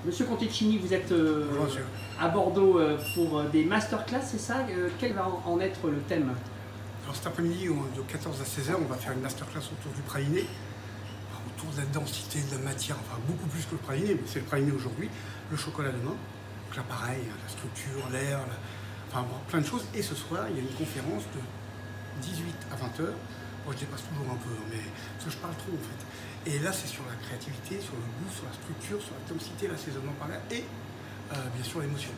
Monsieur Conticini, vous êtes Bonjour. à Bordeaux pour des masterclass, c'est ça? Quel va en être le thème? Alors cet après-midi, de 14 à 16 h, on va faire une masterclass autour du praliné, autour de la densité de la matière, enfin beaucoup plus que le praliné, mais c'est le praliné aujourd'hui, le chocolat demain. Donc là pareil, la structure, l'air, enfin bon, plein de choses. Et ce soir, il y a une conférence de 18 à 20 h. Moi je dépasse toujours un peu, mais parce que je parle trop en fait. Et là c'est sur la créativité, sur le goût, sur la structure, sur la densité, l'assaisonnement par là, et bien sûr l'émotion.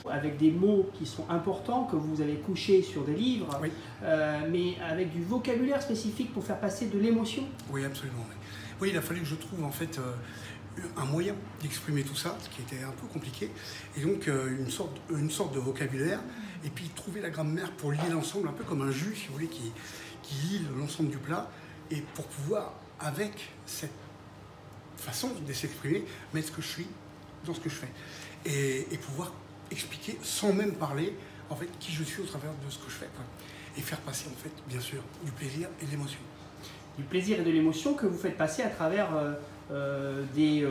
Avec des mots qui sont importants, que vous avez couchés sur des livres, Oui. Mais avec du vocabulaire spécifique pour faire passer de l'émotion. Oui, absolument. Oui. Oui, il a fallu que je trouve en fait un moyen d'exprimer tout ça, ce qui était un peu compliqué, et donc une sorte de vocabulaire, et puis trouver la grammaire pour lier l'ensemble, un peu comme un jus, si vous voulez, qui lie l'ensemble du plat, et pour pouvoir, avec cette façon de s'exprimer, mettre ce que je suis dans ce que je fais, et pouvoir expliquer sans même parler en fait qui je suis au travers de ce que je fais, quoi. Et faire passer en fait bien sûr du plaisir et de l'émotion. Du plaisir et de l'émotion que vous faites passer à travers des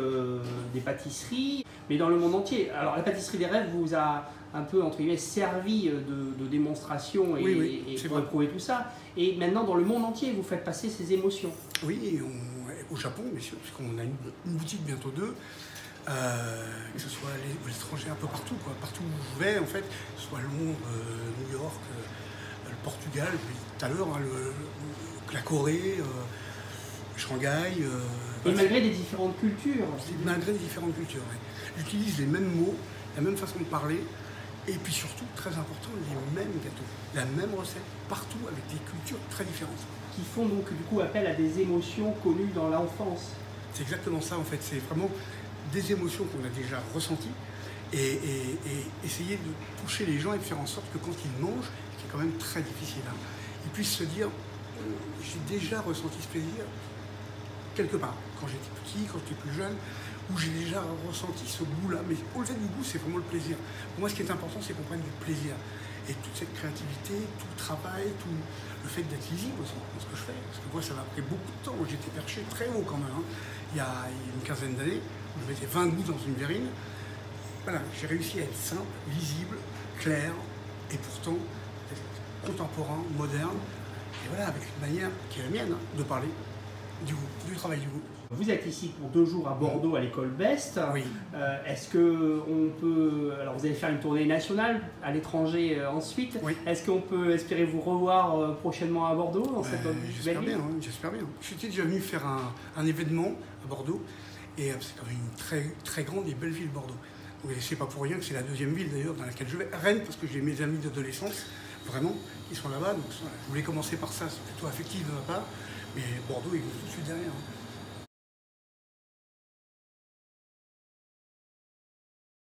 pâtisseries, mais dans le monde entier. Alors la pâtisserie des rêves vous a un peu entre guillemets servi de démonstration et, oui, et pour prouver tout ça. Et maintenant dans le monde entier vous faites passer ces émotions. Oui, au Japon bien sûr, puisqu'on a une boutique, bientôt deux. Que ce soit l'étranger, un peu partout, quoi. Partout où je vais, en fait, que ce soit Londres, New York, le Portugal, puis tout à l'heure, hein, la Corée, Shanghai. Et malgré des différentes cultures. Malgré les différentes cultures, ouais. J'utilise les mêmes mots, la même façon de parler, et puis surtout, très important, les mêmes gâteaux, la même recette, partout avec des cultures très différentes. Qui font donc du coup appel à des émotions connues dans l'enfance. C'est exactement ça, en fait, c'est vraiment des émotions qu'on a déjà ressenties et essayer de toucher les gens et de faire en sorte que quand ils mangent, ce qui est quand même très difficile, hein, ils puissent se dire j'ai déjà ressenti ce plaisir quelque part, quand j'étais petit, quand j'étais plus jeune, où j'ai déjà ressenti ce goût-là. Mais au-delà du goût, c'est vraiment le plaisir. Pour moi, ce qui est important, c'est qu'on prenne du plaisir. Et toute cette créativité, tout le travail, tout le fait d'être lisible aussi dans ce que je fais. Parce que moi, ça m'a pris beaucoup de temps. J'étais perché très haut quand même, hein, il y a une quinzaine d'années. Je mettais 20 gouttes dans une verrine. Voilà, j'ai réussi à être simple, lisible, clair, et pourtant contemporain, moderne. Et voilà, avec une manière qui est la mienne, hein, de parler du goût, du travail du goût. Vous êtes ici pour 2 jours à Bordeaux, à l'école Best. Oui. Est-ce qu'on peut... Alors vous allez faire une tournée nationale à l'étranger ensuite. Oui. Est-ce qu'on peut espérer vous revoir prochainement à Bordeaux dans cette belle J'espère ville? bien, hein, j'espère bien. J'étais déjà venu faire un événement à Bordeaux, et c'est quand même une très, très grande et belle ville, Bordeaux. Et c'est pas pour rien que c'est la deuxième ville d'ailleurs dans laquelle je vais. Rennes, parce que j'ai mes amis d'adolescence, vraiment, ils sont là-bas. Donc je voulais commencer par ça, c'est plutôt affectif de ma part. Mais Bordeaux est tout de suite derrière, hein.